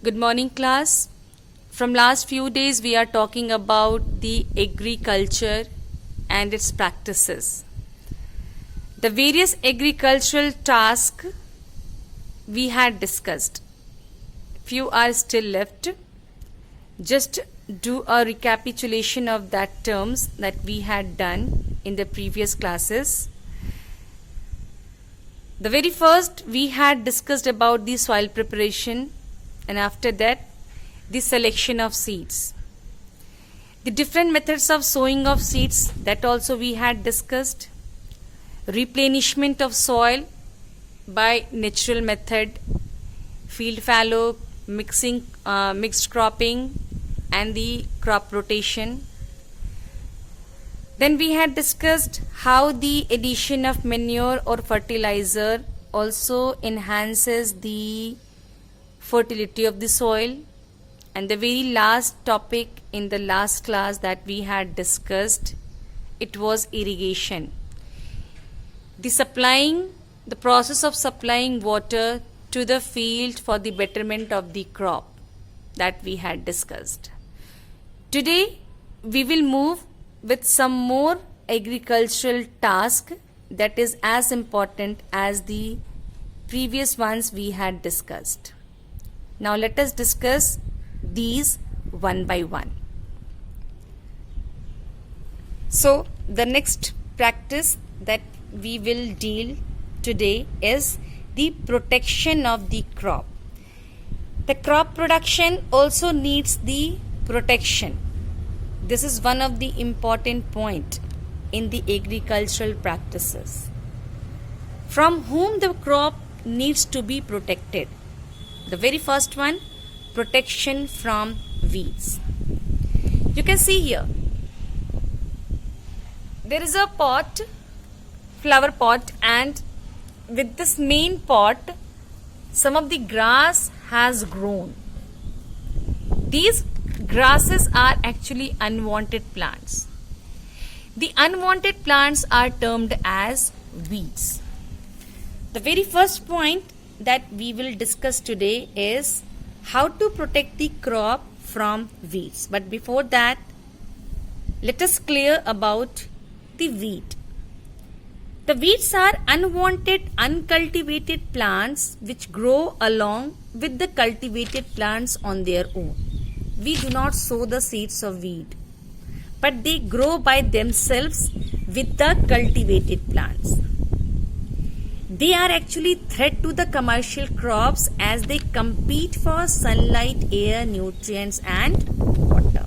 Good morning, class. From last few days we are talking about the agriculture and its practices. The various agricultural tasks we had discussed. Few are still left. Just do a recapitulation of that terms that we had done in the previous classes. The very first we had discussed about the soil preparation, and after that the selection of seeds. The different methods of sowing of seeds, that also we had discussed. Replenishment of soil by natural method, field fallow, mixed cropping, and the crop rotation. Then we had discussed how the addition of manure or fertilizer also enhances the fertility of the soil. And the very last topic in the last class that we had discussed, it was irrigation. The process of supplying water to the field for the betterment of the crop that we had discussed. Today we will move with some more agricultural task that is as important as the previous ones we had discussed. Now let us discuss these one by one. So the next practice that we will deal today is the protection of the crop. The crop production also needs the protection. This is one of the important point in the agricultural practices. From whom the crop needs to be protected? The very first one, protection from weeds. You can see here, there is a pot, flower pot, and with this main pot, some of the grass has grown. These grasses are actually unwanted plants. The unwanted plants are termed as weeds. The very first point that we will discuss today is how to protect the crop from weeds. But before that, let us clear about the weed. The weeds are unwanted, uncultivated plants which grow along with the cultivated plants on their own. We do not sow the seeds of weed, but they grow by themselves with the cultivated plants. They are actually threat to the commercial crops as they compete for sunlight, air, nutrients and water.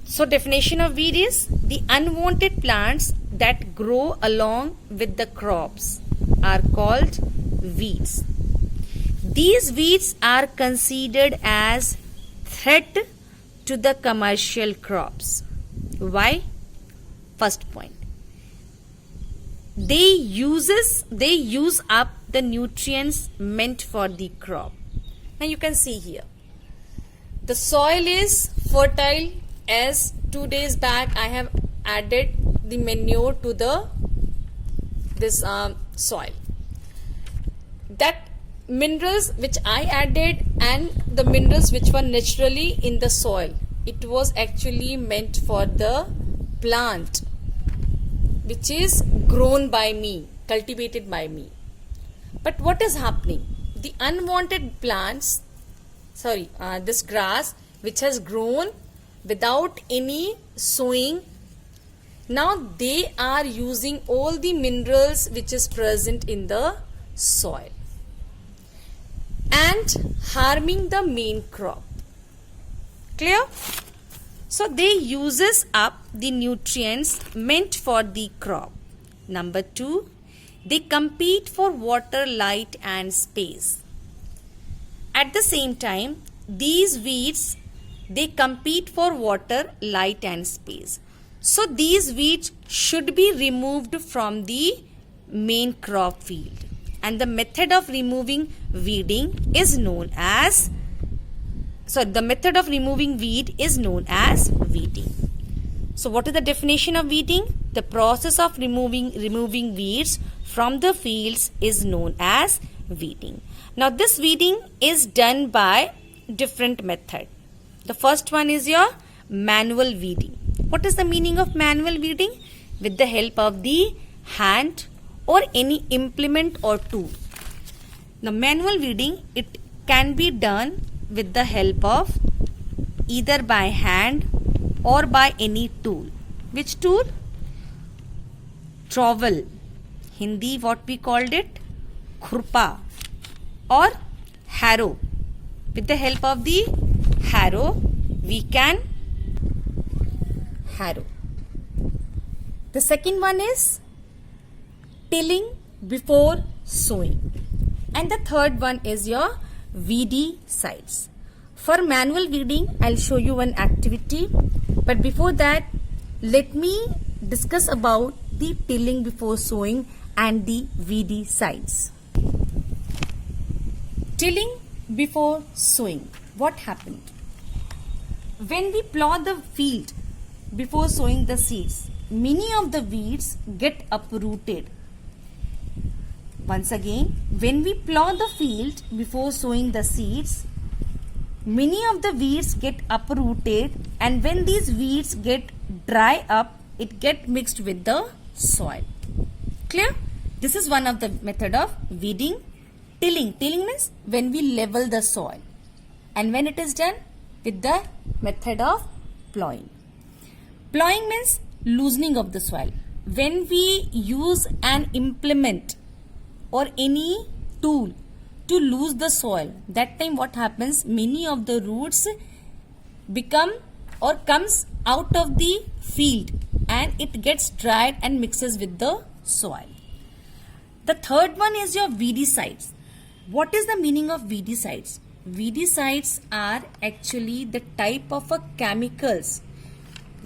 So definition of weed is the unwanted plants that grow along with the crops are called weeds. These weeds are considered as threat to the commercial crops. Why? First point. They use up the nutrients meant for the crop. Now you can see here, the soil is fertile, as 2 days back I have added the manure to this soil. That minerals which I added and the minerals which were naturally in the soil, it was actually meant for the plant which is grown by me, cultivated by me. But what is happening? The unwanted plants, this grass which has grown without any sowing, now they are using all the minerals which is present in the soil and harming the main crop. Clear? So they uses up the nutrients meant for the crop. Number 2, they compete for water, light and space. At the same time, these weeds, they compete for water, light and space. So these weeds should be removed from the main crop field. And the method of removing weeding is known as weed is known as weeding. So what is the definition of weeding? The process of removing weeds from the fields is known as weeding. Now this weeding is done by different method. The first one is your manual weeding. What is the meaning of manual weeding? With the help of the hand or any implement or tool. Now manual weeding, it can be done with the help of either by hand or by any tool. Which tool? Trowel. Hindi what we called it? Khurpa or harrow. With the help of the harrow, we can harrow. The second one is tilling before sowing. And the third one is your weedicides. For manual weeding, I'll show you one activity. But before that, let me discuss about the tilling before sowing and the weedicides. Tilling before sowing. What happened? When we plow the field before sowing the seeds, many of the weeds get uprooted. Once again, when we plow the field before sowing the seeds, many of the weeds get uprooted, and when these weeds get dry up, it get mixed with the soil. Clear? This is one of the method of weeding. Tilling. Tilling means when we level the soil, and when it is done with the method of plowing. Plowing means loosening of the soil. When we use an implement or any tool to lose the soil, that time what happens? Many of the roots become or comes out of the field and it gets dried and mixes with the soil. The third one is your weedicides. What is the meaning of weedicides? Weedicides are actually the type of a chemicals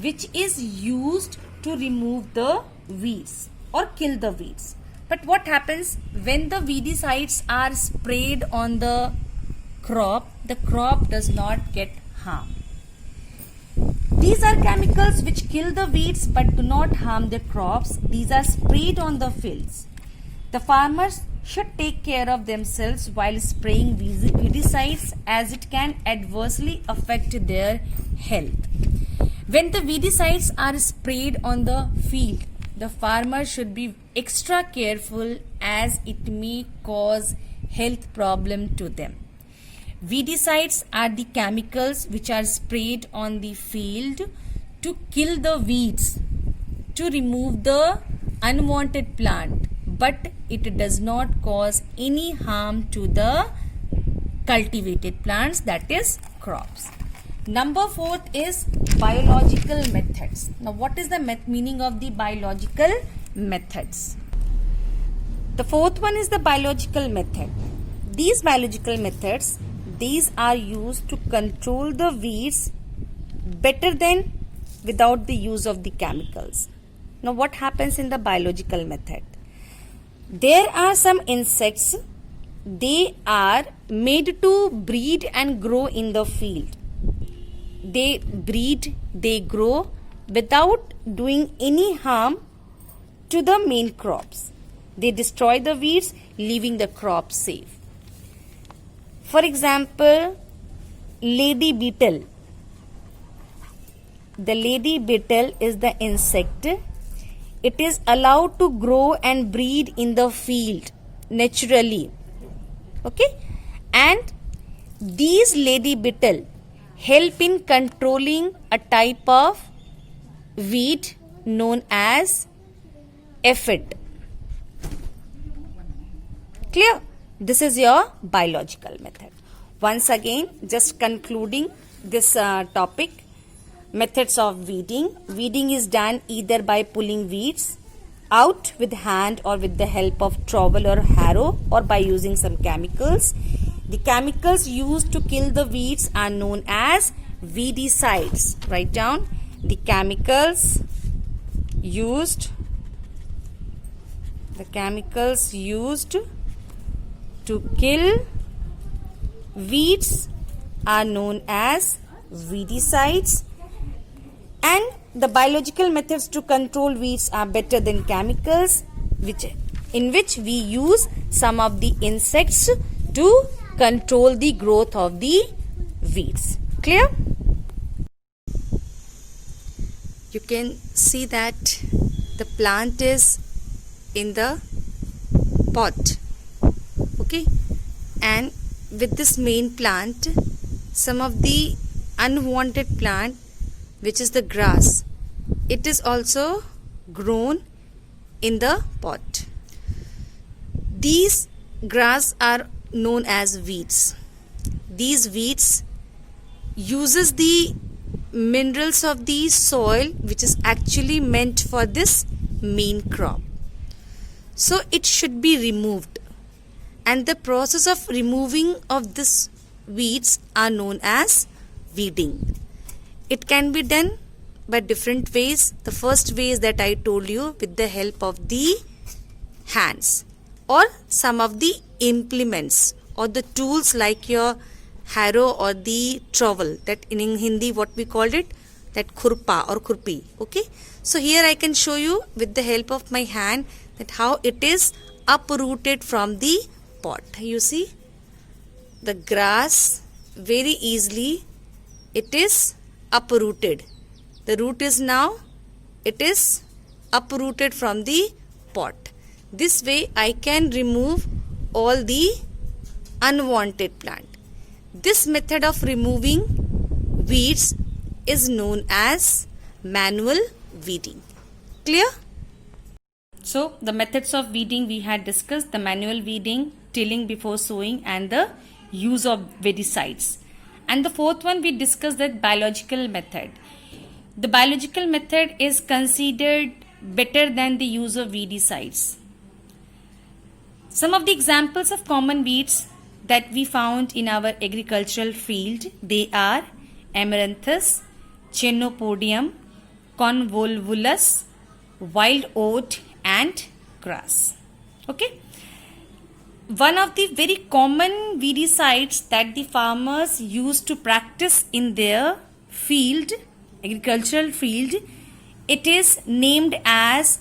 which is used to remove the weeds or kill the weeds. But what happens when the weedicides are sprayed on the crop does not get harmed. These are chemicals which kill the weeds but do not harm the crops. These are sprayed on the fields. The farmers should take care of themselves while spraying weedicides, as it can adversely affect their health. When the weedicides are sprayed on the field, the farmer should be extra careful, as it may cause health problem to them. Weedicides are the chemicals which are sprayed on the field to kill the weeds, to remove the unwanted plant, but it does not cause any harm to the cultivated plants, that is crops. Number 4 is biological methods. Now what is the meaning of the biological methods? The fourth one is the biological method. These biological methods, these are used to control the weeds better than without the use of the chemicals. Now what happens in the biological method? There are some insects, they are made to breed and grow in the field. They breed, they grow without doing any harm to the main crops. They destroy the weeds, leaving the crops safe. For example, lady beetle. The lady beetle is the insect. It is allowed to grow and breed in the field naturally. Okay? And these lady beetle help in controlling a type of weed known as aphid. Clear? This is your biological method. Once again, just concluding this topic, methods of weeding. Weeding is done either by pulling weeds out with hand or with the help of trowel or harrow, or by using some chemicals. The chemicals used to kill the weeds are known as weedicides. Write down the chemicals used to kill weeds are known as weedicides, and the biological methods to control weeds are better than chemicals, which in which we use some of the insects to control the growth of the weeds. Clear? You can see that the plant is in the pot. Okay, and with this main plant, some of the unwanted plant, which is the grass, it is also grown in the pot. These grass are known as weeds. These weeds uses the minerals of the soil which is actually meant for this main crop. So it should be removed, and the process of removing of this weeds are known as weeding. It can be done by different ways. The first way is that I told you, with the help of the hands or some of the implements or the tools like your harrow or the trowel, that in Hindi what we called it, that khurpa or khurpi. Okay, so here I can show you with the help of my hand that how it is uprooted from the pot. You see the grass, very easily it is uprooted. The root is now, it is uprooted from the pot. This way I can remove all the unwanted plant. This method of removing weeds is known as manual weeding. Clear? So the methods of weeding we had discussed: the manual weeding, tilling before sowing, and the use of weedicides. And the fourth one we discussed, that biological method. The biological method is considered better than the use of weedicides. Some of the examples of common weeds that we found in our agricultural field, they are Amaranthus, Chenopodium, Convolvulus, wild oat, and grass. Okay. One of the very common weedicides that the farmers use to practice in their field, agricultural field, it is named as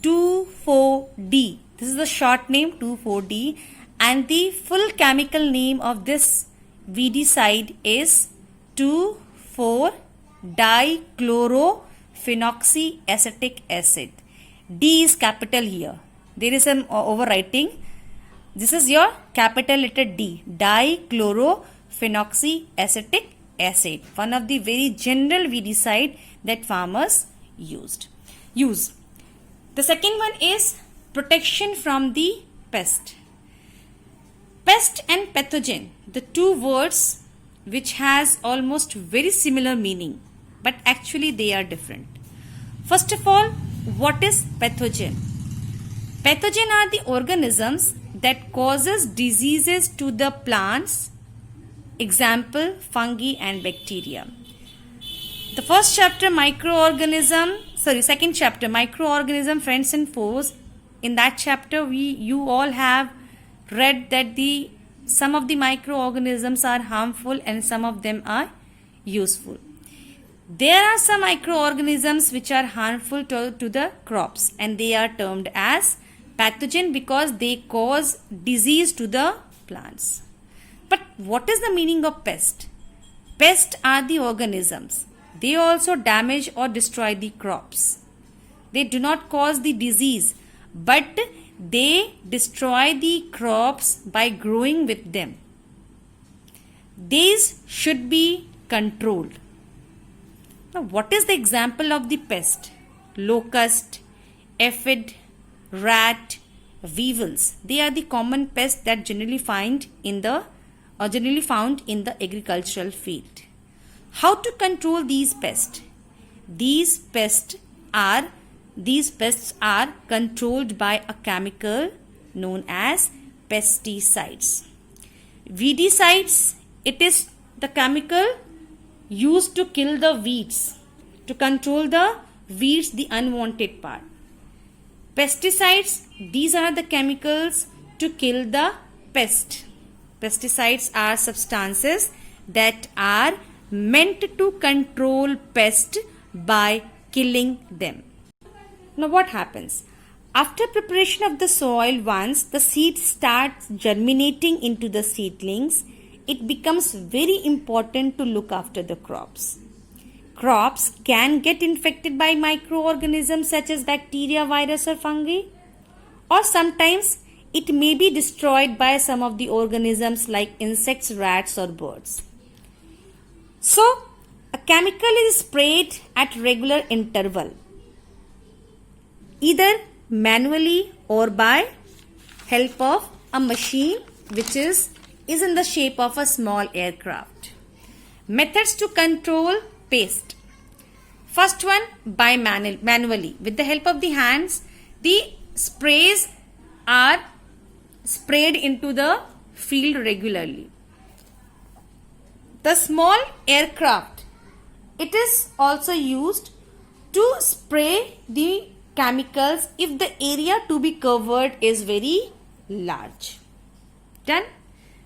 2,4-D. This is the short name, 2,4-D, and the full chemical name of this weedicide is 2,4-dichlorophenoxyacetic acid. D is capital here. There is some overwriting. This is your capital letter D, dichlorophenoxyacetic acid. One of the very general weedicide that farmers use. The second one is protection from the pest. Pest and pathogen, the two words which has almost very similar meaning, but actually they are different. First of all, what is pathogen? Pathogen are the organisms that causes diseases to the plants, example fungi and bacteria. The first chapter, second chapter, microorganism, friends and foes. In that chapter, you all have read that some of the microorganisms are harmful and some of them are useful. There are some microorganisms which are harmful to the crops, and they are termed as pathogen because they cause disease to the plants. But what is the meaning of pest? Pests are the organisms. They also damage or destroy the crops. They do not cause the disease, but they destroy the crops by growing with them. These should be controlled. Now, what is the example of the pest? Locust, aphid, rat, weevils. They are the common pests that generally found in the agricultural field. How to control these pests? These pests are controlled by a chemical known as pesticides. Weedicides, it is the chemical used to kill the weeds, to control the weeds, the unwanted part. Pesticides, these are the chemicals to kill the pest. Pesticides are substances that are meant to control pest by killing them. Now what happens? After preparation of the soil, once the seed starts germinating into the seedlings, it becomes very important to look after the crops. Crops can get infected by microorganisms such as bacteria, virus or fungi, or sometimes it may be destroyed by some of the organisms like insects, rats or birds. So, a chemical is sprayed at regular interval, either manually or by help of a machine which is in the shape of a small aircraft. Methods to control pest. First one, by manually. With the help of the hands, the sprays are sprayed into the field regularly. The small aircraft, it is also used to spray the chemicals if the area to be covered is very large. Done.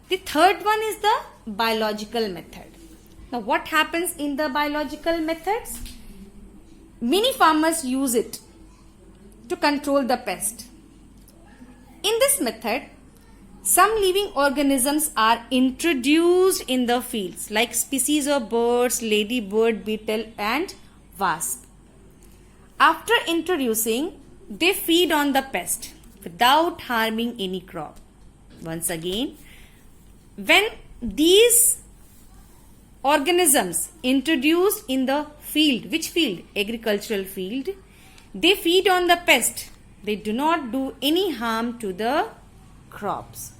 The third one is the biological method. Now what happens in the biological methods? Many farmers use it to control the pest. In this method, some living organisms are introduced in the fields like species of birds, ladybird, beetle and wasp. After introducing, they feed on the pest without harming any crop. Once again, when these organisms introduced in the field, which field? Agricultural field, they feed on the pest. They do not do any harm to the crops.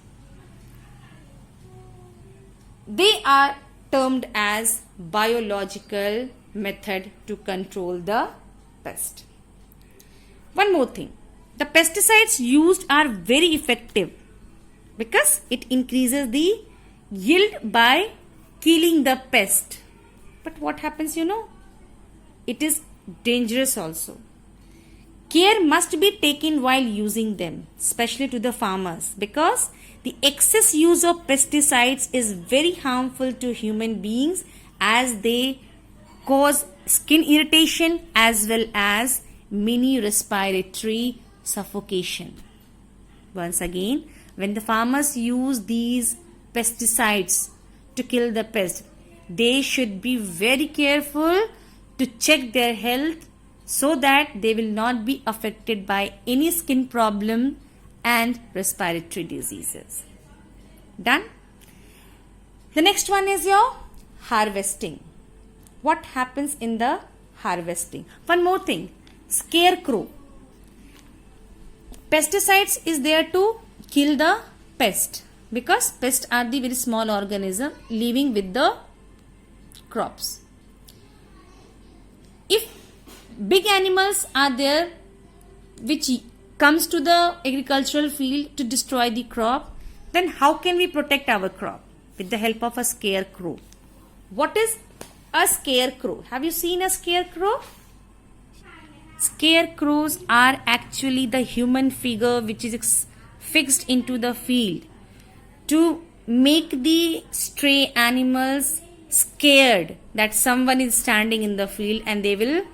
They are termed as biological method to control the pest. One more thing, the pesticides used are very effective because it increases the yield by killing the pest. But what happens, it is dangerous also. Care must be taken while using them, especially to the farmers, because the excess use of pesticides is very harmful to human beings as they cause skin irritation as well as many respiratory suffocation. Once again, when the farmers use these pesticides to kill the pest, they should be very careful to check their health so that they will not be affected by any skin problem and respiratory diseases. Done? The next one is your harvesting. What happens in the harvesting? One more thing, scarecrow. Pesticides is there to kill the pest because pests are the very small organism living with the crops. If big animals are there which comes to the agricultural field to destroy the crop, then how can we protect our crop? With the help of a scarecrow. What is a scarecrow? Have you seen a scarecrow? Scarecrows are actually the human figure which is fixed into the field to make the stray animals scared that someone is standing in the field and they will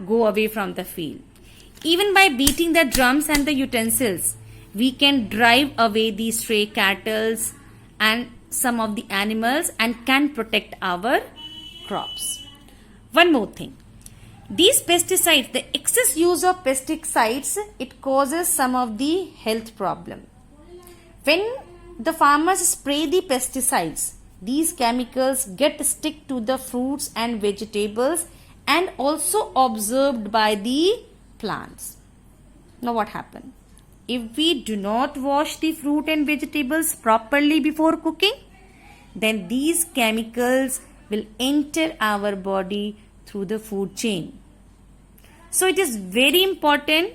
go away from the field. Even by beating the drums and the utensils, we can drive away the stray cattle and some of the animals and can protect our crops. One more thing. These pesticides, the excess use of pesticides, it causes some of the health problem. When the farmers spray the pesticides, these chemicals get stick to the fruits and vegetables and also observed by the plants. Now what happens? If we do not wash the fruit and vegetables properly before cooking, then these chemicals will enter our body through the food chain. So it is very important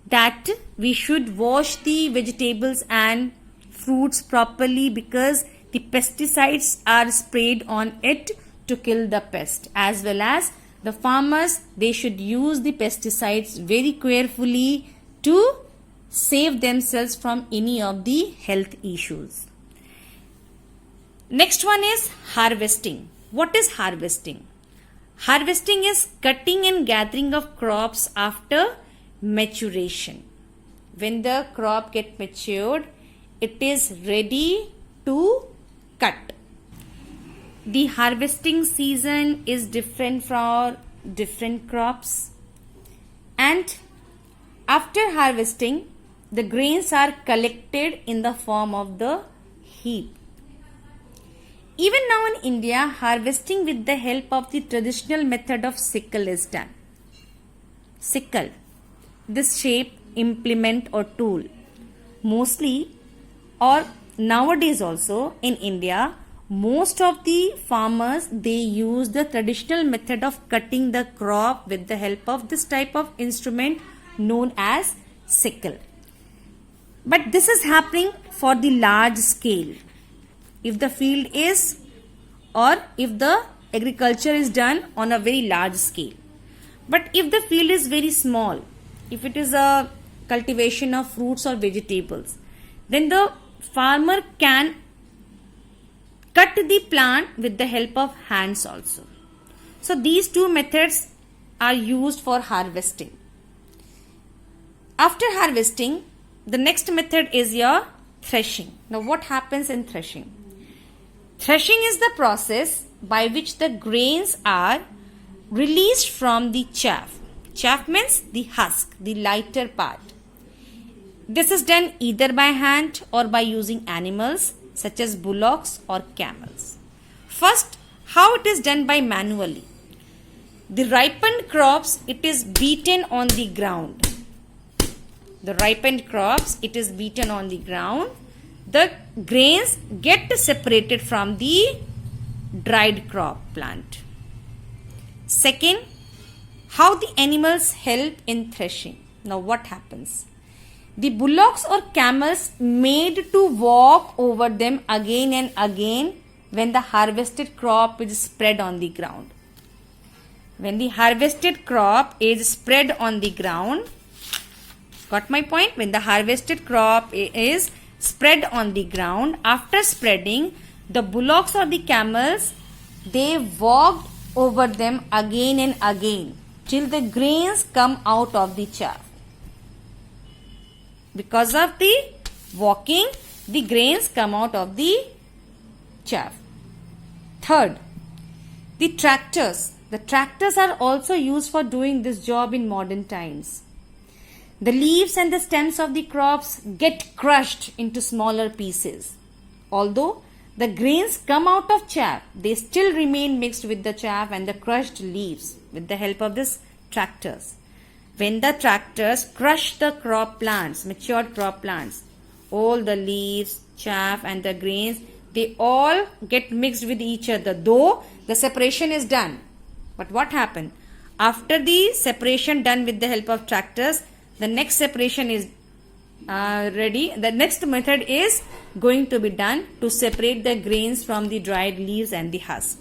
that we should wash the vegetables and fruits properly because the pesticides are sprayed on it to kill the pest, as well as the farmers, they should use the pesticides very carefully to save themselves from any of the health issues. Next one is harvesting. What is harvesting? Harvesting is cutting and gathering of crops after maturation. when the crop get matured, it is ready to cut. The harvesting season is different for different crops, and after harvesting, the grains are collected in the form of the heap. Even now in India, harvesting with the help of the traditional method of sickle is done. Sickle, this shape, implement or tool. Mostly, or nowadays also in India, most of the farmers, they use the traditional method of cutting the crop with the help of this type of instrument known as sickle. But this is happening for the large scale. If the field is, or if the agriculture is done on a very large scale. But if the field is very small, if it is a cultivation of fruits or vegetables, then the farmer can cut the plant with the help of hands also. So these two methods are used for harvesting. After harvesting, the next method is your threshing. Now what happens in threshing? Threshing is the process by which the grains are released from the chaff. Chaff means the husk, the lighter part. This is done either by hand or by using animals such as bullocks or camels. First, how it is done by manually. The ripened crops, it is beaten on the ground. The ripened crops, it is beaten on the ground. The grains get separated from the dried crop plant. Second, how the animals help in threshing. Now what happens? The bullocks or camels made to walk over them again and again when the harvested crop is spread on the ground. When the harvested crop is spread on the ground, got my point? When the harvested crop is spread on the ground, after spreading, the bullocks or the camels, they walked over them again and again till the grains come out of the chaff. Because of the walking, the grains come out of the chaff. Third, the tractors. The tractors are also used for doing this job in modern times. The leaves and the stems of the crops get crushed into smaller pieces. Although the grains come out of chaff, they still remain mixed with the chaff and the crushed leaves with the help of these tractors. When the tractors crush the crop plants, matured crop plants, all the leaves, chaff and the grains, they all get mixed with each other, though the separation is done. But what happened? After the separation done with the help of tractors, the next separation is ready. The next method is going to be done to separate the grains from the dried leaves and the husk.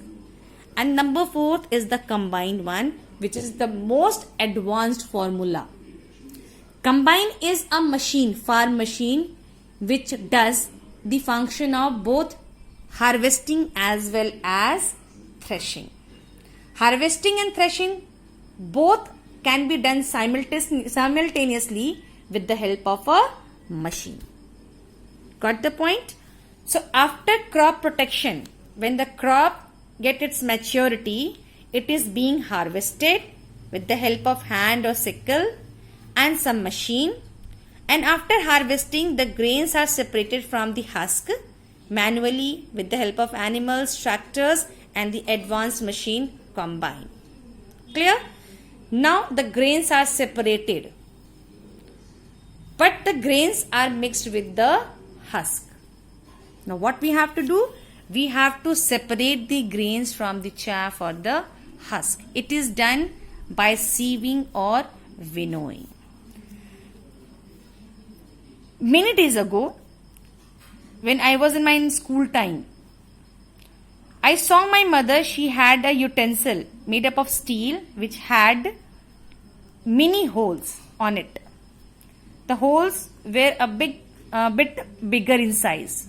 And number 4 is the combined one, which is the most advanced formula. Combine is a machine, farm machine, which does the function of both harvesting as well as threshing. Harvesting and threshing both can be done simultaneously with the help of a machine. Got the point? So after crop protection, when the crop gets its maturity, it is being harvested with the help of hand or sickle and some machine. And after harvesting, the grains are separated from the husk manually with the help of animals, tractors and the advanced machine combine. Clear? Now the grains are separated, but the grains are mixed with the husk. Now what we have to do? We have to separate the grains from the chaff or the husk. It is done by sieving or winnowing. Many days ago, when I was in my school time, I saw my mother. She had a utensil made up of steel which had many holes on it. The holes were a bit bigger in size.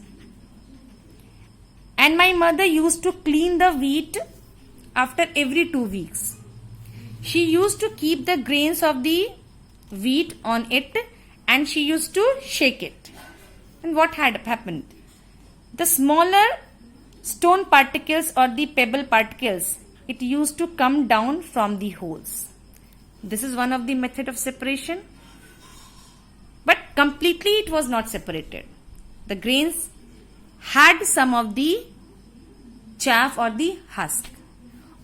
And my mother used to clean the wheat after every 2 weeks. She used to keep the grains of the wheat on it and she used to shake it. And what had happened? The smaller stone particles or the pebble particles, it used to come down from the holes. This is one of the method of separation. But completely it was not separated. The grains had some of the chaff or the husk.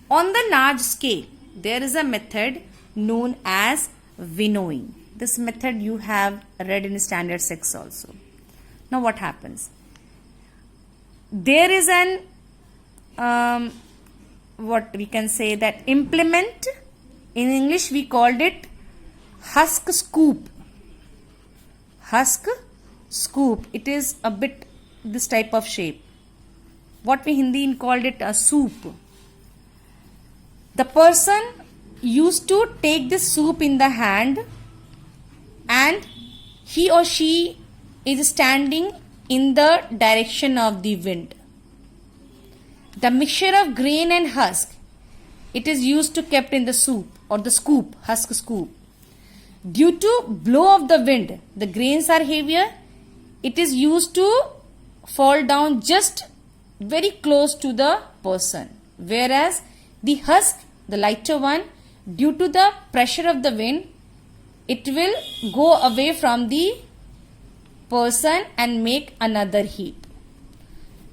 On the large scale, there is a method known as winnowing. This method you have read in standard 6 also. Now what happens? There is an what we can say that implement. In English we called it husk scoop. Husk scoop. It is a bit this type of shape. What we Hindi called it a soup. The person used to take this soup in the hand and he or she is standing in the direction of the wind. The mixture of grain and husk, it is used to kept in the soup or the scoop, husk scoop. Due to blow of the wind, the grains are heavier. It is used to fall down just very close to the person. Whereas the husk, the lighter one, due to the pressure of the wind, it will go away from the person and make another heap.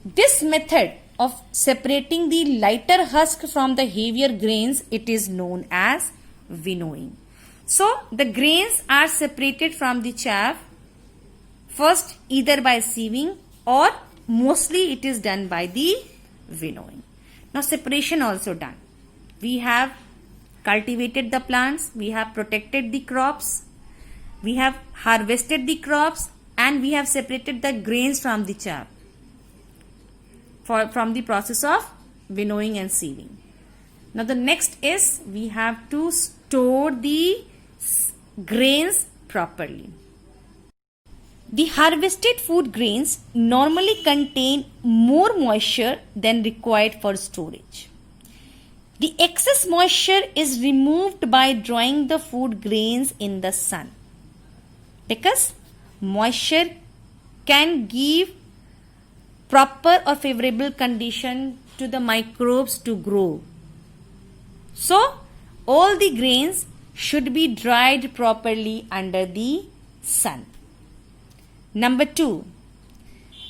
This method of separating the lighter husk from the heavier grains, it is known as winnowing. So the grains are separated from the chaff first either by sieving or mostly it is done by the winnowing. Now separation also done. We have cultivated the plants, we have protected the crops, we have harvested the crops, and we have separated the grains from the chaff from the process of winnowing and sieving. Now the next is we have to store the grains properly. The harvested food grains normally contain more moisture than required for storage. The excess moisture is removed by drying the food grains in the sun, because moisture can give proper or favorable condition to the microbes to grow. So all the grains should be dried properly under the sun. Number 2,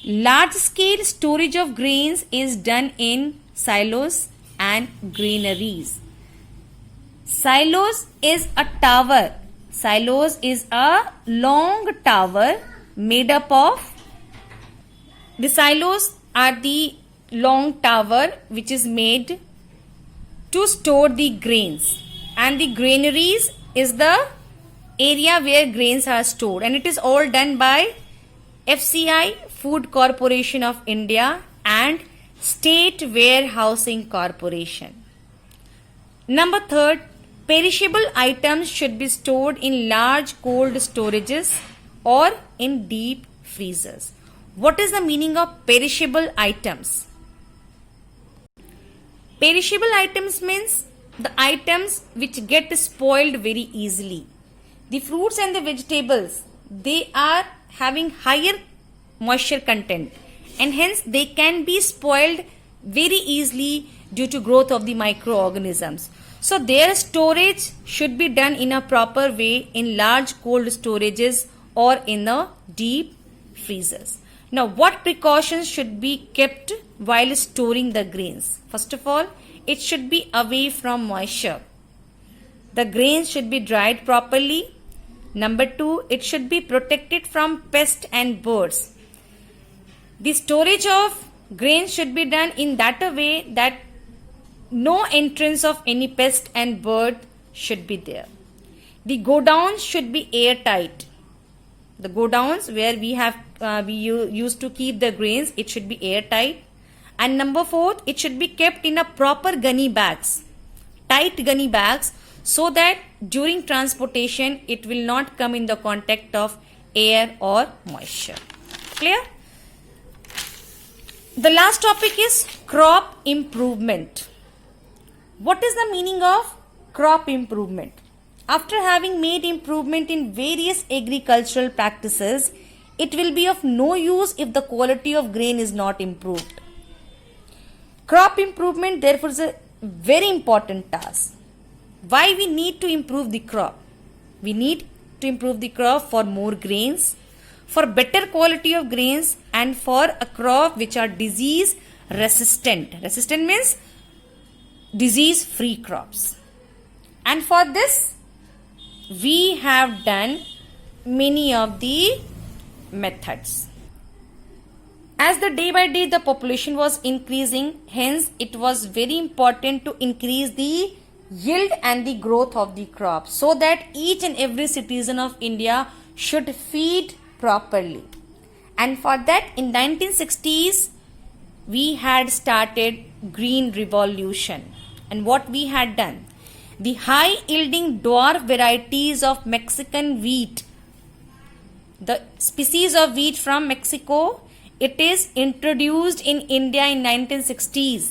large scale storage of grains is done in silos and granaries. Silos is a tower. Silos is a long tower made up of. The silos are the long tower which is made to store the grains, and the granaries is the area where grains are stored, and it is all done by FCI, Food Corporation of India, and State Warehousing Corporation. Number 3, perishable items should be stored in large cold storages or in deep freezers. What is the meaning of perishable items? Perishable items means the items which get spoiled very easily. The fruits and the vegetables, they are having higher moisture content, and hence they can be spoiled very easily due to growth of the microorganisms. So their storage should be done in a proper way in large cold storages or in the deep freezers. Now what precautions should be kept while storing the grains? First of all, it should be away from moisture. The grains should be dried properly. Number 2, it should be protected from pests and birds. The storage of grains should be done in that a way that no entrance of any pest and bird should be there. The godowns should be airtight. The godowns where we used to keep the grains, it should be airtight. And number 4, it should be kept in a proper gunny bags, tight gunny bags, so that during transportation it will not come in the contact of air or moisture. Clear? The last topic is crop improvement. What is the meaning of crop improvement? After having made improvement in various agricultural practices, it will be of no use if the quality of grain is not improved. Crop improvement therefore is a very important task. Why we need to improve the crop? We need to improve the crop for more grains, for better quality of grains, and for a crop which are disease resistant. Resistant means disease free crops. And for this we have done many of the methods. As the day by day the population was increasing, hence it was very important to increase the yield and the growth of the crop so that each and every citizen of India should feed properly. And for that in 1960s we had started green revolution. And what we had done, the high yielding dwarf varieties of Mexican wheat, the species of wheat from Mexico, it is introduced in India in 1960s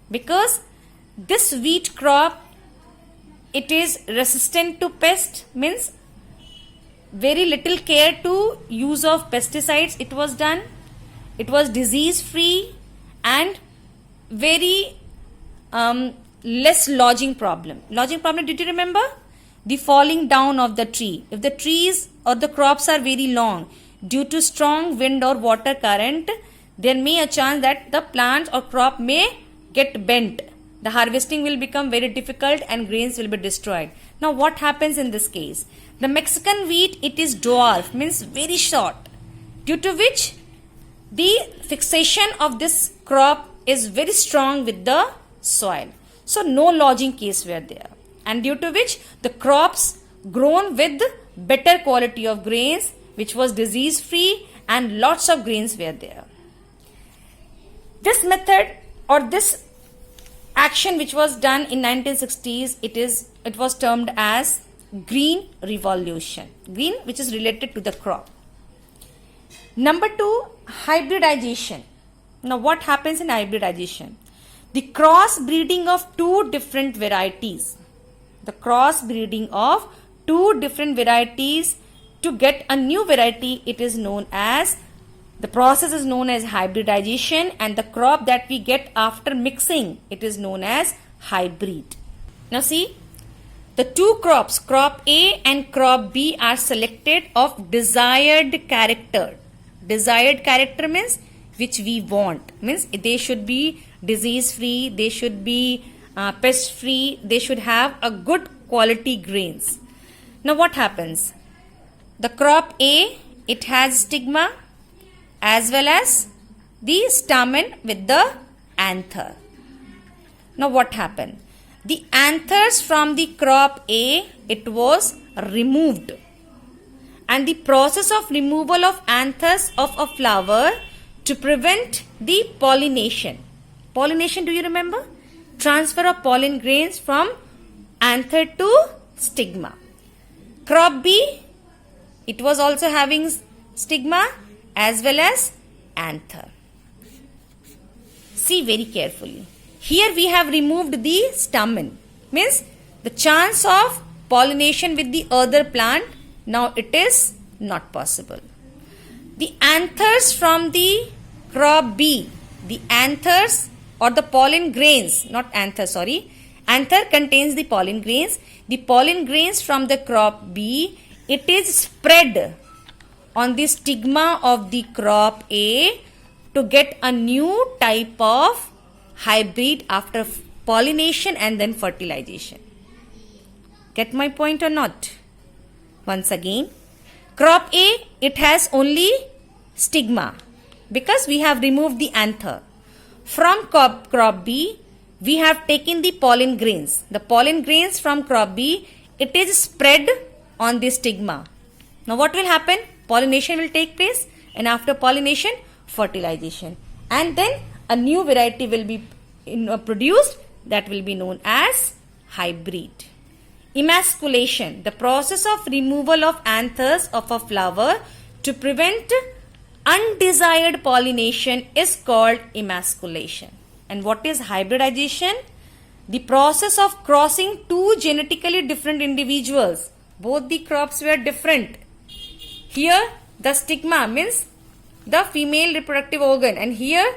because this wheat crop, it is resistant to pest, means very little care to use of pesticides it was done. It was disease free and very less lodging problem. Lodging problem, did you remember? The falling down of the tree. If the trees or the crops are very long, due to strong wind or water current, there may a chance that the plant or crop may get bent. The harvesting will become very difficult and grains will be destroyed. Now what happens in this case? The Mexican wheat, it is dwarf, means very short, due to which the fixation of this crop is very strong with the soil. So no lodging case were there, and due to which the crops grown with better quality of grains which was disease free and lots of grains were there. This method or this action which was done in 1960s, it was termed as green revolution. Green, which is related to the crop. Number 2, hybridization. Now what happens in hybridization? The cross breeding of two different varieties. The cross breeding of two different varieties to get a new variety, it is known as, the process is known as hybridization, and the crop that we get after mixing, it is known as hybrid. Now see, the two crops, crop A and crop B, are selected of desired character. Desired character means which we want, means they should be disease free, they should be pest free, they should have a good quality grains. Now what happens? The crop A, it has stigma as well as the stamen with the anther. Now what happened? The anthers from the crop A, it was removed, and the process of removal of anthers of a flower to prevent the pollination. Pollination, do you remember? Transfer of pollen grains from anther to stigma. Crop B, it was also having stigma as well as anther. See very carefully. Here we have removed the stamen, means the chance of pollination with the other plant, now it is not possible. The anthers from the crop B, the anthers or the pollen grains, not anther, sorry. Anther contains the pollen grains. The pollen grains from the crop B, it is spread on the stigma of the crop A to get a new type of hybrid after pollination and then fertilization. Get my point or not? Once again, crop A, it has only stigma because we have removed the anther. From crop B, we have taken the pollen grains. The pollen grains from crop B, it is spread on the stigma. Now what will happen? Pollination will take place, and after pollination, fertilization. And then a new variety will be produced that will be known as hybrid. Emasculation, the process of removal of anthers of a flower to prevent undesired pollination is called emasculation. And what is hybridization? the process of crossing two genetically different individuals. Both the crops were different. Here the stigma means the female reproductive organ, and here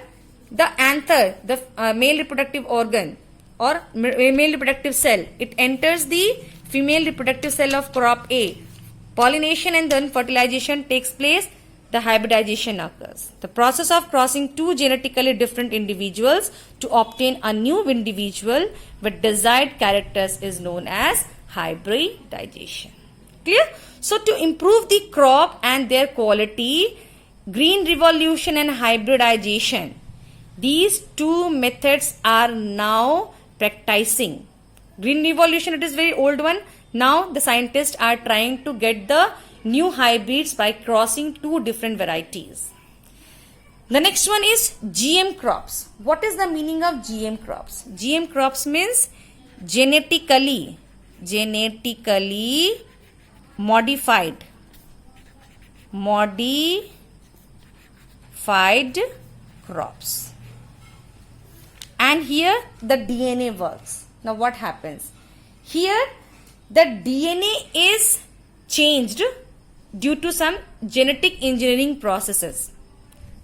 the anther, the male reproductive organ or male reproductive cell. It enters the female reproductive cell of crop A. Pollination and then fertilization takes place. The hybridization occurs. The process of crossing two genetically different individuals to obtain a new individual with desired characters is known as hybridization. Clear? So to improve the crop and their quality, green revolution and hybridization, these two methods are now practicing. Green revolution, it is very old one. Now the scientists are trying to get the new hybrids by crossing two different varieties. The next one is GM crops. What is the meaning of GM crops? GM crops means genetically modified crops. And here the DNA works. Now what happens? Here the DNA is changed due to some genetic engineering processes.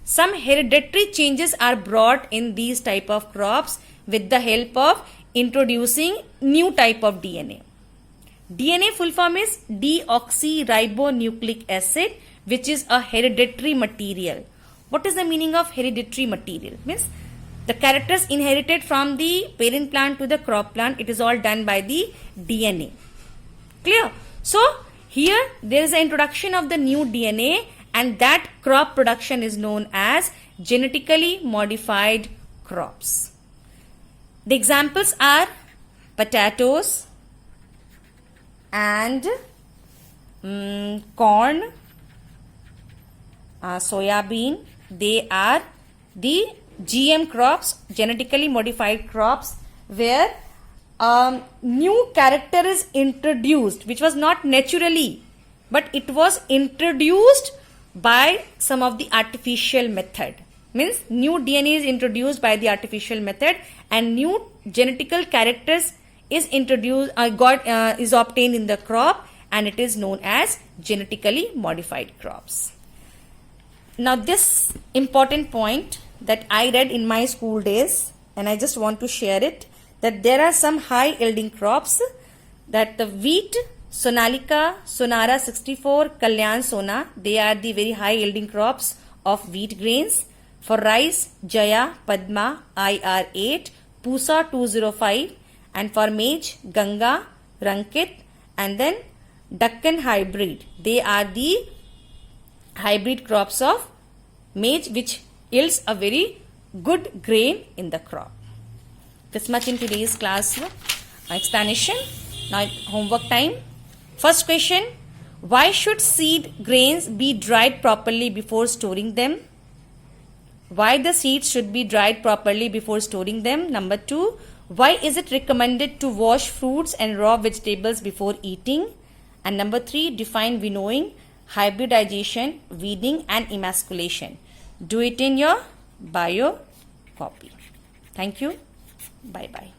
Some hereditary changes are brought in these type of crops with the help of introducing new type of DNA. DNA full form is deoxyribonucleic acid, which is a hereditary material. What is the meaning of hereditary material? Means the characters inherited from the parent plant to the crop plant, it is all done by the DNA. Clear? So here there is an introduction of the new DNA, and that crop production is known as genetically modified crops. The examples are potatoes and corn, soya bean. They are the GM crops, genetically modified crops, where new character is introduced, which was not naturally, but it was introduced by some of the artificial method. Means new DNA is introduced by the artificial method, and new genetical characters is introduced, is obtained in the crop, and it is known as genetically modified crops. Now this important point that I read in my school days, and I just want to share it, that there are some high yielding crops, that the wheat, Sonalika, Sonara 64, Kalyan Sona, they are the very high yielding crops of wheat grains. For rice, Jaya, Padma, IR8, Pusa 205, and for maize, Ganga, Rankit, and then Deccan hybrid. They are the hybrid crops of maize which yields a very good grain in the crop. This much in today's class explanation. Now homework time. First question, why should seed grains be dried properly before storing them? Why the seeds should be dried properly before storing them? Number 2, why is it recommended to wash fruits and raw vegetables before eating? And number 3, define winnowing, hybridization, weeding and emasculation. Do it in your bio copy. Thank you. Bye-bye.